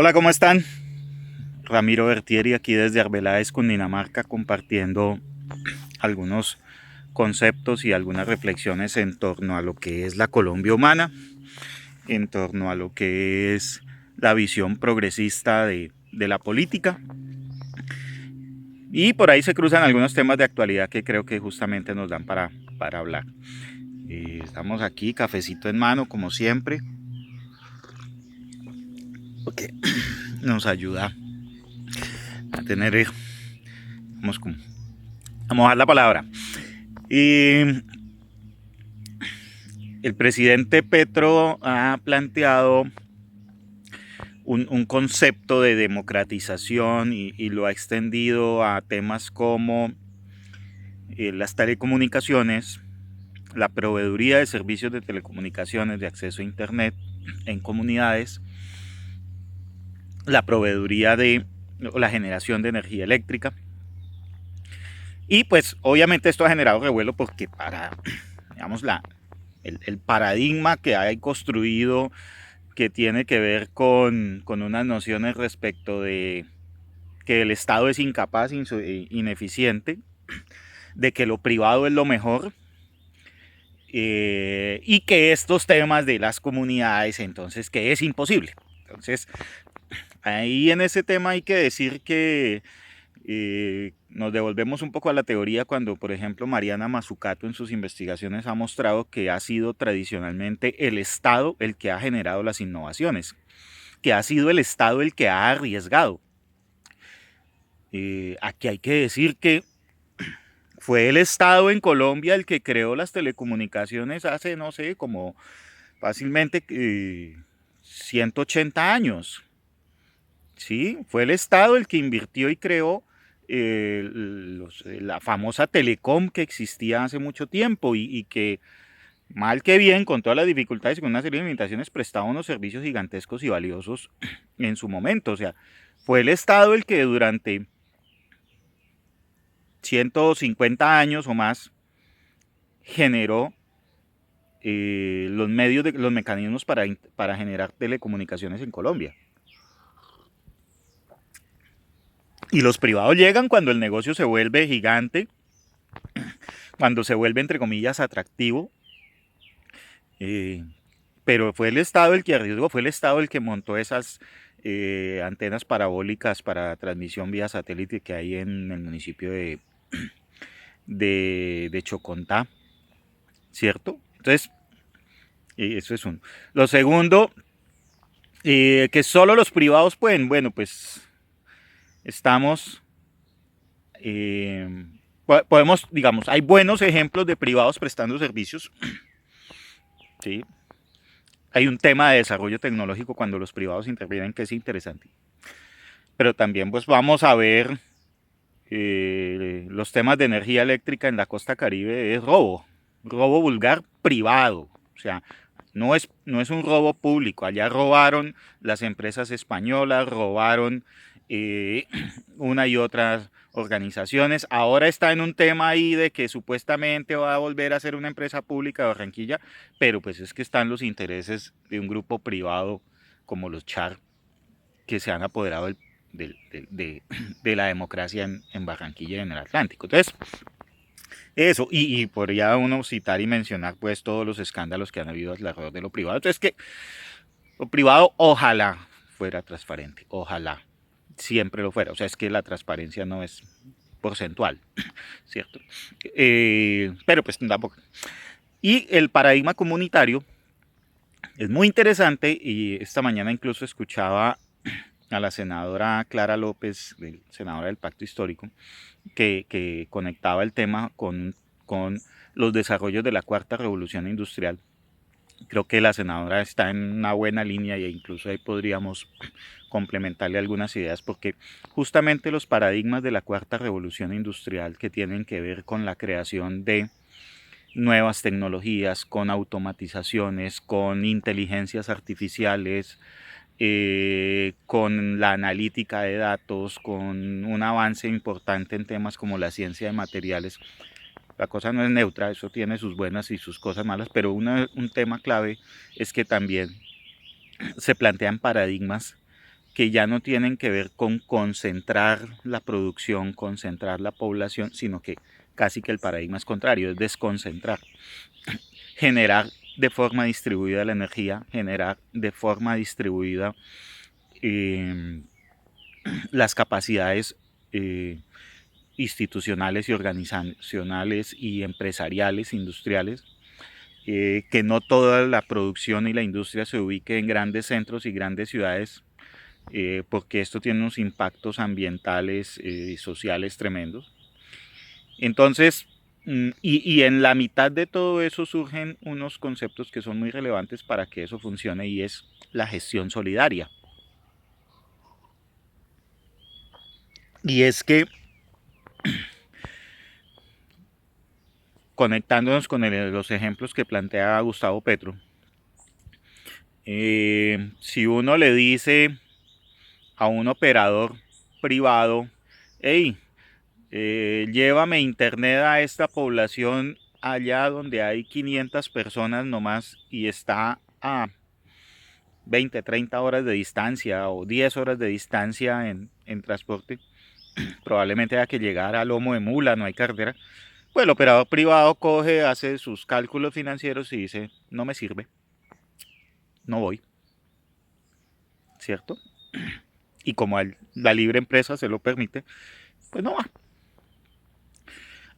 Hola, ¿cómo están? Ramiro Bertieri aquí desde Arbeláez, Cundinamarca, compartiendo algunos conceptos y algunas reflexiones en torno a lo que es la Colombia humana, en torno a lo que es la visión progresista de la política. Y por ahí se cruzan algunos temas de actualidad que creo que justamente nos dan para hablar. Estamos aquí, cafecito en mano, como siempre, porque nos ayuda a tener, vamos, a mojar la palabra. Y el presidente Petro ha planteado un concepto de democratización y lo ha extendido a temas como las telecomunicaciones, la proveeduría de servicios de telecomunicaciones de acceso a Internet en comunidades, la proveeduría de la generación de energía eléctrica. Y pues obviamente esto ha generado revuelo porque digamos, el paradigma que hay construido que tiene que ver con unas nociones respecto de que el Estado es incapaz, ineficiente, de que lo privado es lo mejor, y que estos temas de las comunidades, entonces, que es imposible. Entonces, ahí en ese tema hay que decir que nos devolvemos un poco a la teoría cuando, por ejemplo, Mariana Mazzucato en sus investigaciones ha mostrado que ha sido tradicionalmente el Estado el que ha generado las innovaciones, que ha sido el Estado el que ha arriesgado. Aquí hay que decir que fue el Estado en Colombia el que creó las telecomunicaciones hace, no sé, como fácilmente 180 años. ¿Sí? Fue el Estado el que invirtió y creó la famosa Telecom que existía hace mucho tiempo y que, mal que bien, con todas las dificultades y con una serie de limitaciones, prestaba unos servicios gigantescos y valiosos en su momento. O sea, fue el Estado el que durante 150 años o más generó los mecanismos para generar telecomunicaciones en Colombia. Y los privados llegan cuando el negocio se vuelve gigante, cuando se vuelve, entre comillas, atractivo. Eh, pero fue el Estado el que arriesgó, fue el Estado el que montó esas antenas parabólicas para transmisión vía satélite que hay en el municipio de Chocontá, ¿cierto? Entonces, eso es uno. Lo segundo, que solo los privados pueden, bueno, pues estamos, eh, podemos, digamos, hay buenos ejemplos de privados prestando servicios, ¿sí? Hay un tema de desarrollo tecnológico cuando los privados intervienen que es interesante. Pero también pues vamos a ver los temas de energía eléctrica en la costa Caribe es robo vulgar privado. O sea, no es un robo público. Allá robaron las empresas españolas, robaron eh, una y otras organizaciones. Ahora está en un tema ahí de que supuestamente va a volver a ser una empresa pública de Barranquilla, pero pues es que están los intereses de un grupo privado como los Char, que se han apoderado de la democracia en Barranquilla y en el Atlántico. Entonces, eso, y podría uno citar y mencionar pues todos los escándalos que han habido alrededor de lo privado. Entonces, que lo privado ojalá fuera transparente, ojalá siempre lo fuera. O sea, es que la transparencia no es porcentual, ¿cierto? Pero pues tampoco. Y el paradigma comunitario es muy interesante y esta mañana incluso escuchaba a la senadora Clara López, senadora del Pacto Histórico, que conectaba el tema con los desarrollos de la cuarta revolución industrial. Creo que la senadora está en una buena línea e incluso ahí podríamos complementarle algunas ideas porque justamente los paradigmas de la cuarta revolución industrial que tienen que ver con la creación de nuevas tecnologías, con automatizaciones, con inteligencias artificiales, con la analítica de datos, con un avance importante en temas como la ciencia de materiales. La cosa no es neutra, eso tiene sus buenas y sus cosas malas, pero un tema clave es que también se plantean paradigmas que ya no tienen que ver con concentrar la producción, concentrar la población, sino que casi que el paradigma es contrario, es desconcentrar, generar de forma distribuida la energía, generar de forma distribuida eh, las capacidades institucionales y organizacionales y empresariales, industriales, que no toda la producción y la industria se ubique en grandes centros y grandes ciudades, porque esto tiene unos impactos ambientales y sociales tremendos. Entonces, y en la mitad de todo eso surgen unos conceptos que son muy relevantes para que eso funcione, y es la gestión solidaria. Y es que, conectándonos con los ejemplos que plantea Gustavo Petro, si uno le dice a un operador privado, hey, llévame internet a esta población allá donde hay 500 personas nomás y está a 20, 30 horas de distancia o 10 horas de distancia en transporte, probablemente haya que llegar a lomo de mula, no hay carretera. Pues el operador privado coge, hace sus cálculos financieros y dice, no me sirve, no voy, ¿cierto? Y como la libre empresa se lo permite, pues no va.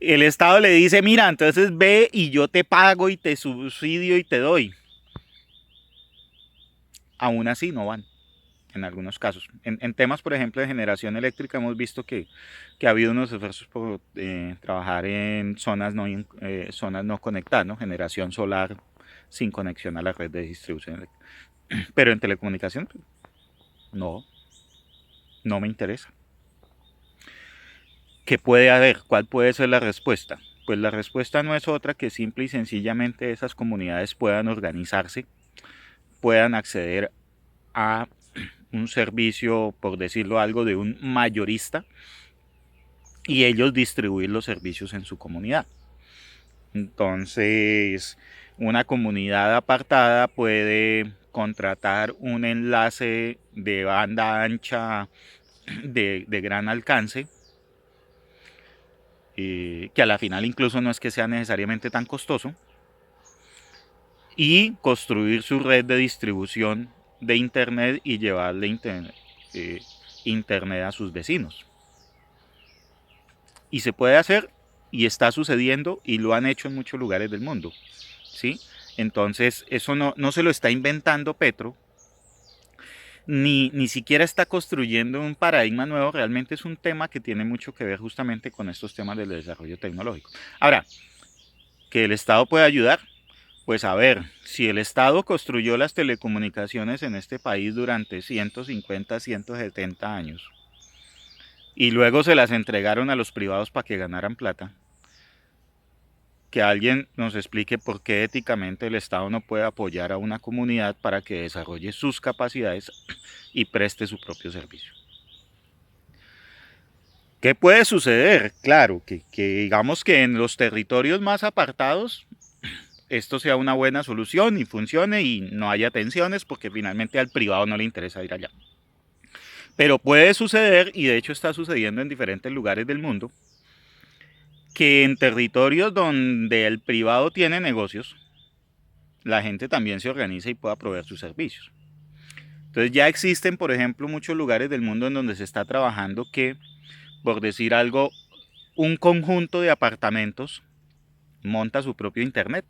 El Estado le dice, mira, entonces ve y yo te pago y te subsidio y te doy. Aún así no van, en algunos casos. En temas, por ejemplo, de generación eléctrica, hemos visto que ha habido unos esfuerzos por trabajar en zonas no conectadas, ¿no? Generación solar sin conexión a la red de distribución eléctrica. Pero en telecomunicación, no, no me interesa. ¿Qué puede haber? ¿Cuál puede ser la respuesta? Pues la respuesta no es otra que simple y sencillamente esas comunidades puedan organizarse, puedan acceder a un servicio, por decirlo algo, de un mayorista, y ellos distribuir los servicios en su comunidad. Entonces, una comunidad apartada puede contratar un enlace de banda ancha de gran alcance, que a la final incluso no es que sea necesariamente tan costoso, y construir su red de distribución de internet y llevarle internet a sus vecinos. Y se puede hacer, y está sucediendo, y lo han hecho en muchos lugares del mundo, ¿sí? Entonces eso no se lo está inventando Petro, ni siquiera está construyendo un paradigma nuevo, realmente es un tema que tiene mucho que ver justamente con estos temas del desarrollo tecnológico. Ahora, que el Estado puede ayudar, pues a ver, si el Estado construyó las telecomunicaciones en este país durante 150, 170 años, y luego se las entregaron a los privados para que ganaran plata, que alguien nos explique por qué éticamente el Estado no puede apoyar a una comunidad para que desarrolle sus capacidades y preste su propio servicio. ¿Qué puede suceder? Claro, que digamos que en los territorios más apartados esto sea una buena solución y funcione y no haya tensiones, porque finalmente al privado no le interesa ir allá. Pero puede suceder, y de hecho está sucediendo en diferentes lugares del mundo, que en territorios donde el privado tiene negocios, la gente también se organiza y pueda proveer sus servicios. Entonces ya existen, por ejemplo, muchos lugares del mundo en donde se está trabajando que, por decir algo, un conjunto de apartamentos monta su propio internet.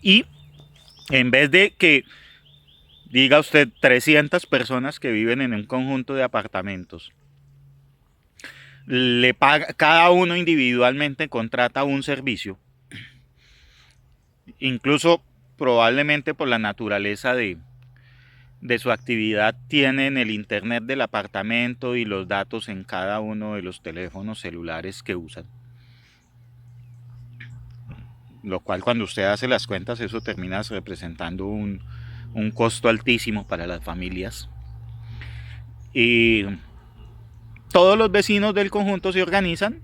Y en vez de que diga usted 300 personas que viven en un conjunto de apartamentos, le paga, cada uno individualmente contrata un servicio, incluso probablemente por la naturaleza de su actividad tienen el internet del apartamento y los datos en cada uno de los teléfonos celulares que usan, lo cual cuando usted hace las cuentas eso termina representando un costo altísimo para las familias. Y todos los vecinos del conjunto se organizan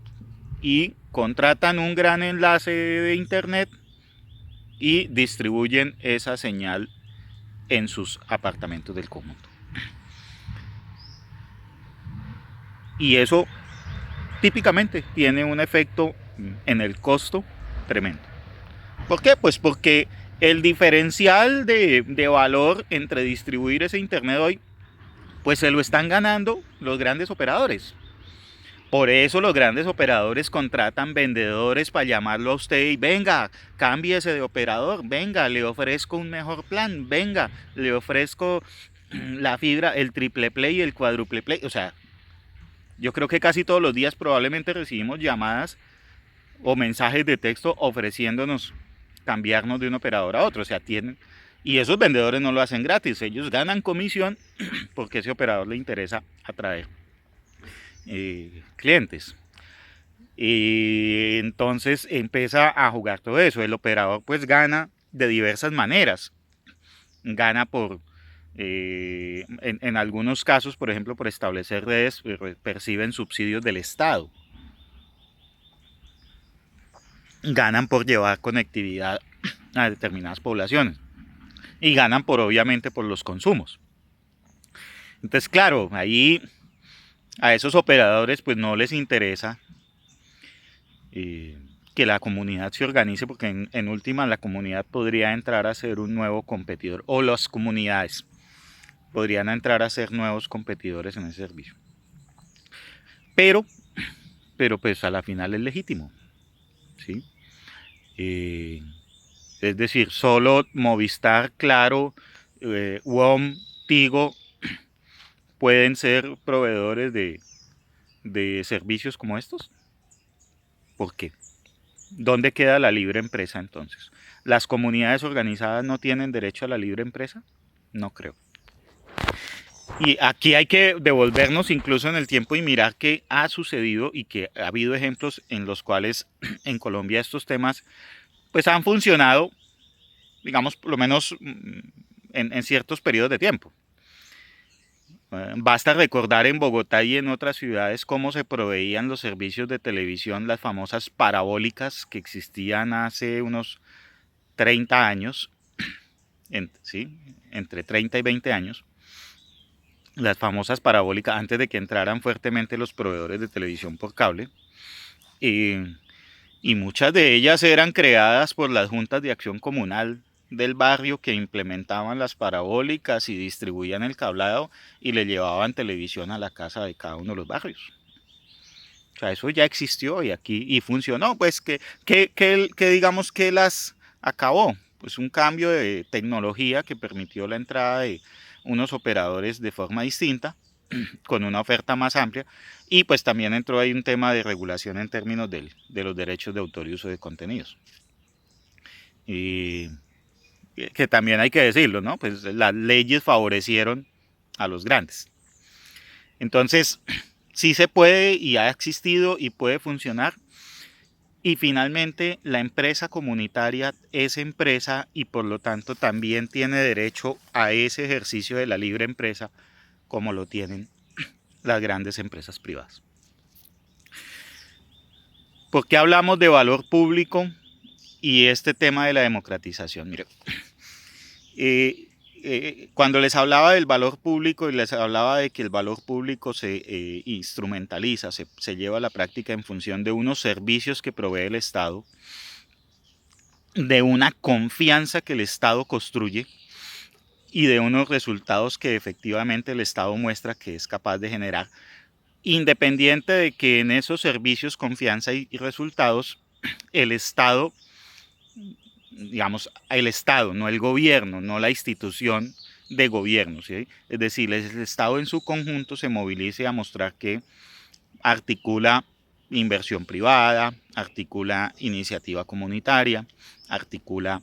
y contratan un gran enlace de internet y distribuyen esa señal en sus apartamentos del conjunto. Y eso típicamente tiene un efecto en el costo tremendo. ¿Por qué? Pues porque el diferencial de valor entre distribuir ese internet hoy, pues se lo están ganando los grandes operadores. Por eso los grandes operadores contratan vendedores para llamarlo a usted y venga, cámbiese de operador, venga, le ofrezco un mejor plan, venga, le ofrezco la fibra, el triple play y el cuádruple play. O sea, yo creo que casi todos los días probablemente recibimos llamadas o mensajes de texto ofreciéndonos cambiarnos de un operador a otro. O sea, tienen, y esos vendedores no lo hacen gratis, ellos ganan comisión porque ese operador le interesa atraer clientes. Y entonces empieza a jugar todo eso. El operador pues gana de diversas maneras. Gana por, en algunos casos, por ejemplo, por establecer redes, perciben subsidios del Estado. Ganan por llevar conectividad a determinadas poblaciones. Y ganan por, obviamente, por los consumos. Entonces, claro, ahí a esos operadores pues no les interesa que la comunidad se organice, porque en última la comunidad podría entrar a ser un nuevo competidor, o las comunidades podrían entrar a ser nuevos competidores en ese servicio. Pero pues a la final es legítimo, ¿sí? Es decir, solo Movistar, Claro, WOM, Tigo pueden ser proveedores de servicios como estos. ¿Por qué? ¿Dónde queda la libre empresa entonces? ¿Las comunidades organizadas no tienen derecho a la libre empresa? No creo. Y aquí hay que devolvernos incluso en el tiempo y mirar qué ha sucedido y que ha habido ejemplos en los cuales en Colombia estos temas pues han funcionado, digamos, por lo menos en ciertos periodos de tiempo. Basta recordar en Bogotá y en otras ciudades cómo se proveían los servicios de televisión, las famosas parabólicas que existían hace unos 30 años, ¿sí? Entre 30 y 20 años, las famosas parabólicas, antes de que entraran fuertemente los proveedores de televisión por cable, y muchas de ellas eran creadas por las juntas de acción comunal del barrio que implementaban las parabólicas y distribuían el cablado y le llevaban televisión a la casa de cada uno de los barrios. O sea, eso ya existió y aquí y funcionó, pues que digamos que las acabó, pues un cambio de tecnología que permitió la entrada de unos operadores de forma distinta, con una oferta más amplia, y pues también entró ahí un tema de regulación en términos de los derechos de autor y uso de contenidos. Y que también hay que decirlo, ¿no? Pues las leyes favorecieron a los grandes. Entonces, sí se puede y ha existido y puede funcionar. Y finalmente, la empresa comunitaria es empresa y por lo tanto también tiene derecho a ese ejercicio de la libre empresa como lo tienen las grandes empresas privadas. ¿Por qué hablamos de valor público y este tema de la democratización? Mire, cuando les hablaba del valor público y les hablaba de que el valor público se instrumentaliza, se lleva a la práctica en función de unos servicios que provee el Estado, de una confianza que el Estado construye y de unos resultados que efectivamente el Estado muestra que es capaz de generar, independiente de que en esos servicios, confianza y resultados, el Estado, digamos, el Estado, no el gobierno, no la institución de gobierno, ¿sí? Es decir, el Estado en su conjunto se movilice a mostrar que articula inversión privada, articula iniciativa comunitaria, articula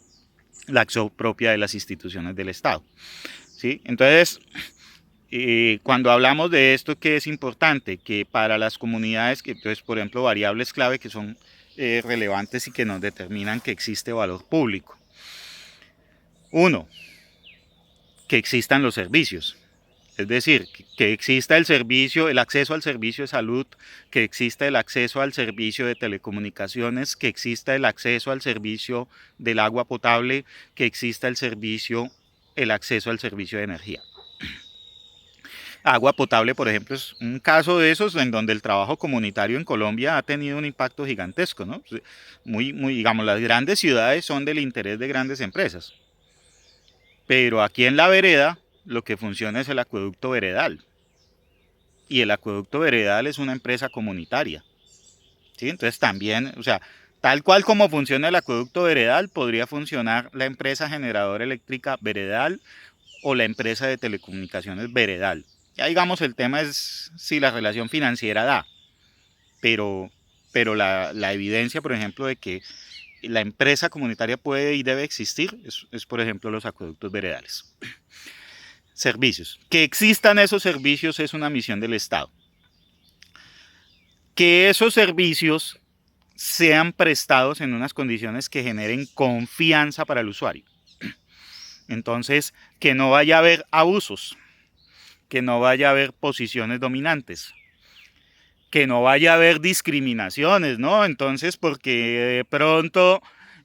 la acción propia de las instituciones del Estado, ¿sí? Entonces, cuando hablamos de esto, ¿qué es importante? Que para las comunidades, que entonces, por ejemplo, variables clave que son relevantes y que nos determinan que existe valor público. Uno, que existan los servicios. Es decir, que exista el servicio, el acceso al servicio de salud, que exista el acceso al servicio de telecomunicaciones, que exista el acceso al servicio del agua potable, que exista el acceso al servicio de energía. Agua potable, por ejemplo, es un caso de esos en donde el trabajo comunitario en Colombia ha tenido un impacto gigantesco, ¿no? Digamos, las grandes ciudades son del interés de grandes empresas, pero aquí en la vereda lo que funciona es el acueducto veredal, y el acueducto veredal es una empresa comunitaria, ¿sí? Entonces también, o sea, tal cual como funciona el acueducto veredal, podría funcionar la empresa generadora eléctrica veredal o la empresa de telecomunicaciones veredal. Ya digamos, el tema es si la relación financiera da, pero, pero la evidencia, por ejemplo, de que la empresa comunitaria puede y debe existir es, por ejemplo, los acueductos veredales. Servicios. Que existan esos servicios es una misión del Estado. Que esos servicios sean prestados en unas condiciones que generen confianza para el usuario. Entonces, que no vaya a haber abusos, que no vaya a haber posiciones dominantes, que no vaya a haber discriminaciones, ¿no? Entonces, porque de pronto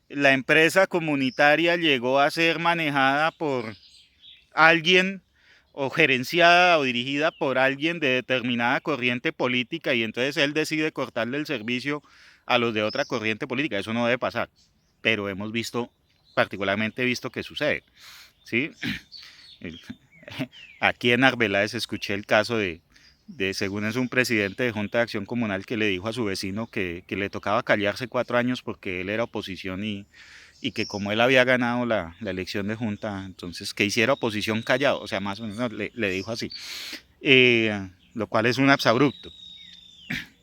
la empresa comunitaria llegó a ser manejada por alguien o gerenciada o dirigida por alguien de determinada corriente política y entonces él decide cortarle el servicio a los de otra corriente política. Eso no debe pasar, pero hemos visto, particularmente visto que sucede, ¿sí? Aquí en Arbeláez escuché el caso según es un presidente de Junta de Acción Comunal que le dijo a su vecino que le tocaba callarse 4 años porque él era oposición y que como él había ganado la elección de Junta, entonces que hiciera oposición callado, o sea, más o menos le dijo así, lo cual es un absabrupto.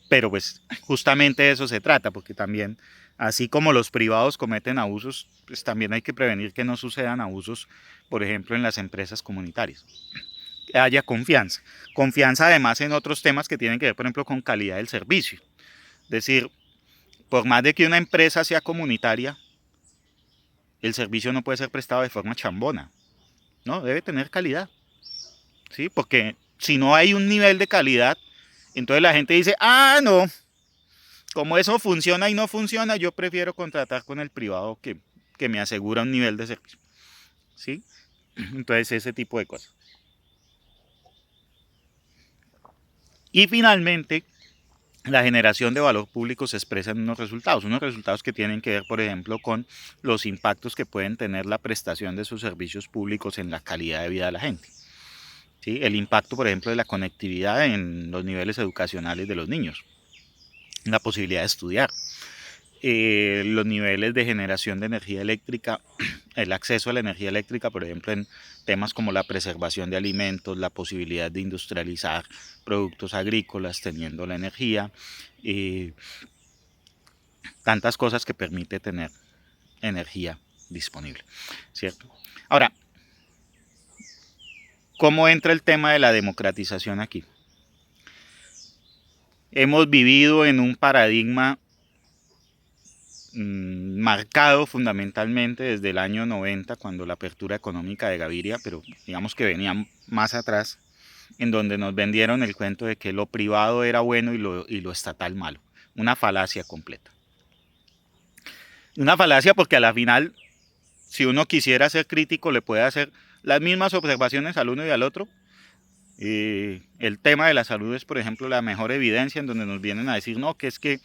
Pero pues justamente de eso se trata, porque también, así como los privados cometen abusos, pues también hay que prevenir que no sucedan abusos, por ejemplo, en las empresas comunitarias. Que haya confianza. Confianza además en otros temas que tienen que ver, por ejemplo, con calidad del servicio. Es decir, por más de que una empresa sea comunitaria, el servicio no puede ser prestado de forma chambona, ¿no? Debe tener calidad, ¿sí? Porque si no hay un nivel de calidad, entonces la gente dice, ah, no, como eso funciona y no funciona, yo prefiero contratar con el privado que me asegura un nivel de servicio, ¿sí? Entonces ese tipo de cosas. Y finalmente, la generación de valor público se expresa en unos resultados que tienen que ver, por ejemplo, con los impactos que pueden tener la prestación de esos servicios públicos en la calidad de vida de la gente. ¿Sí? El impacto, por ejemplo, de la conectividad en los niveles educacionales de los niños, la posibilidad de estudiar, los niveles de generación de energía eléctrica, el acceso a la energía eléctrica, por ejemplo, en temas como la preservación de alimentos, la posibilidad de industrializar productos agrícolas teniendo la energía, tantas cosas que permite tener energía disponible, ¿cierto? Ahora, ¿cómo entra el tema de la democratización aquí? Hemos vivido en un paradigma marcado fundamentalmente desde el año 90, cuando la apertura económica de Gaviria, pero digamos que venía más atrás, en donde nos vendieron el cuento de que lo privado era bueno y lo estatal malo. Una falacia completa. Una falacia porque a la final, si uno quisiera ser crítico, le puede hacer las mismas observaciones al uno y al otro. El tema de la salud es, por ejemplo, la mejor evidencia en donde nos vienen a decir, no, que es que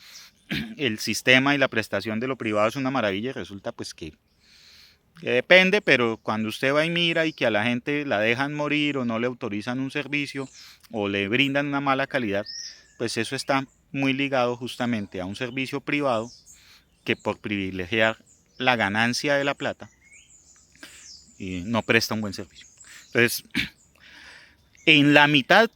el sistema y la prestación de lo privado es una maravilla y resulta pues que depende, pero cuando usted va y mira y que a la gente la dejan morir o no le autorizan un servicio o le brindan una mala calidad, pues eso está muy ligado justamente a un servicio privado que por privilegiar la ganancia de la plata no presta un buen servicio. Entonces, en la mitad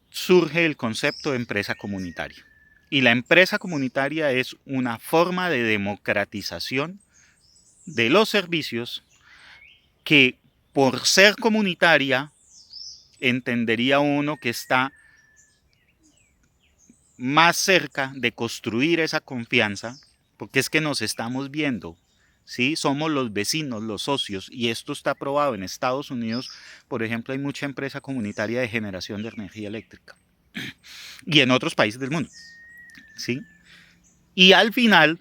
surge el concepto de empresa comunitaria. Y la empresa comunitaria es una forma de democratización de los servicios que por ser comunitaria entendería uno que está más cerca de construir esa confianza, porque es que nos estamos viendo ¿sí? Somos los vecinos, los socios, y esto está aprobado en Estados Unidos. Por ejemplo, hay mucha empresa comunitaria de generación de energía eléctrica y en otros países del mundo, ¿sí? Y al final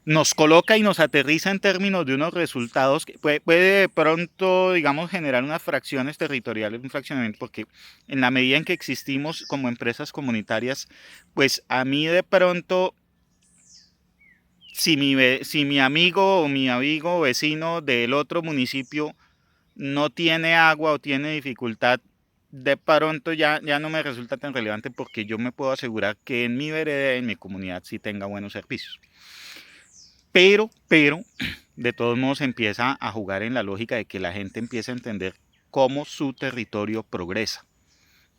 nos coloca y nos aterriza en términos de unos resultados que puede de pronto, digamos, generar unas fracciones territoriales, un fraccionamiento, porque en la medida en que existimos como empresas comunitarias, pues a mí de pronto, si mi amigo o mi amigo o vecino del otro municipio no tiene agua o tiene dificultad, de pronto ya no me resulta tan relevante, porque yo me puedo asegurar que en mi vereda, en mi comunidad, sí tenga buenos servicios. Pero, de todos modos empieza a jugar en la lógica de que la gente empieza a entender cómo su territorio progresa,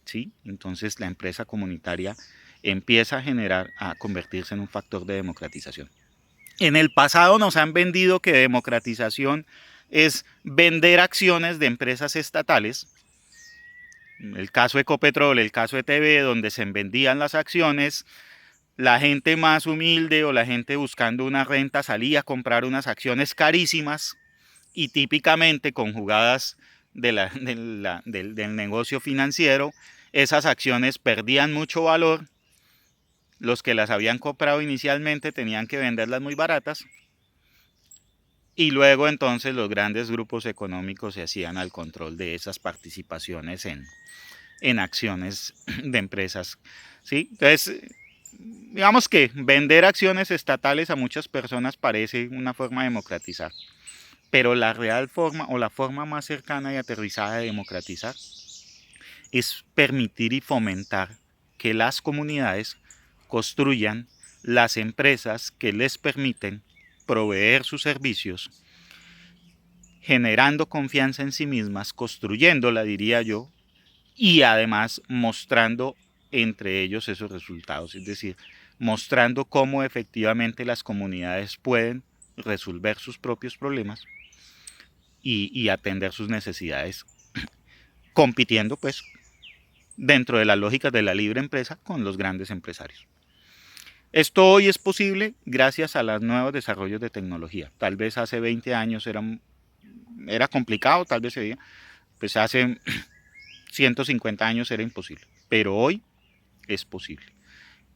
¿sí? Entonces la empresa comunitaria empieza a convertirse en un factor de democratización. En el pasado nos han vendido que democratización es vender acciones de empresas estatales. El caso Ecopetrol, el caso ETB, donde se vendían las acciones, la gente más humilde o la gente buscando una renta salía a comprar unas acciones carísimas, y típicamente con jugadas del negocio financiero, esas acciones perdían mucho valor. Los que las habían comprado inicialmente tenían que venderlas muy baratas, y luego entonces los grandes grupos económicos se hacían al control de esas participaciones en acciones de empresas, ¿sí? Entonces, digamos que vender acciones estatales a muchas personas parece una forma de democratizar, pero la real forma, o la forma más cercana y aterrizada de democratizar, es permitir y fomentar que las comunidades construyan las empresas que les permiten proveer sus servicios, generando confianza en sí mismas, construyéndola, diría yo, y además mostrando entre ellos esos resultados, es decir, mostrando cómo efectivamente las comunidades pueden resolver sus propios problemas y atender sus necesidades, compitiendo pues dentro de las lógicas de la libre empresa con los grandes empresarios. Esto hoy es posible gracias a los nuevos desarrollos de tecnología. Tal vez hace 20 años era complicado, tal vez pues hace 150 años era imposible, pero hoy es posible.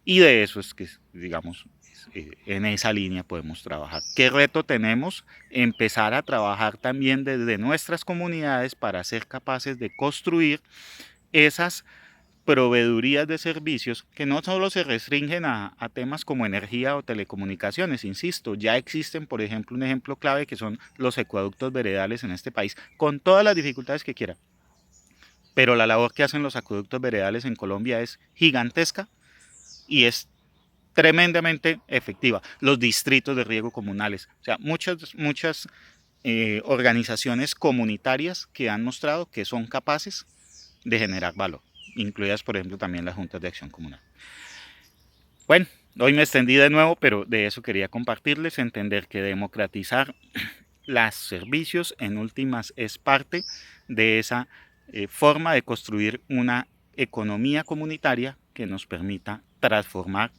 Y de eso es que, digamos, en esa línea podemos trabajar. ¿Qué reto tenemos? Empezar a trabajar también desde nuestras comunidades para ser capaces de construir esas proveedurías de servicios que no solo se restringen a temas como energía o telecomunicaciones. Insisto, ya existen, por ejemplo, un ejemplo clave que son los acueductos veredales en este país, con todas las dificultades que quiera. Pero la labor que hacen los acueductos veredales en Colombia es gigantesca y es tremendamente efectiva. Los distritos de riego comunales, o sea, muchas organizaciones comunitarias que han mostrado que son capaces de generar valor, incluidas por ejemplo también las juntas de acción comunal. Bueno, hoy me extendí de nuevo, pero de eso quería compartirles, entender que democratizar los servicios en últimas es parte de esa forma de construir una economía comunitaria que nos permita transformar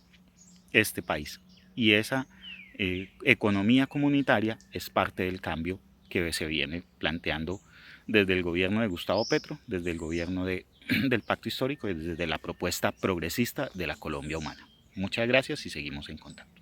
este país. Y esa economía comunitaria es parte del cambio que se viene planteando desde el gobierno de Gustavo Petro, desde el gobierno del Pacto Histórico y desde la propuesta progresista de la Colombia Humana. Muchas gracias y seguimos en contacto.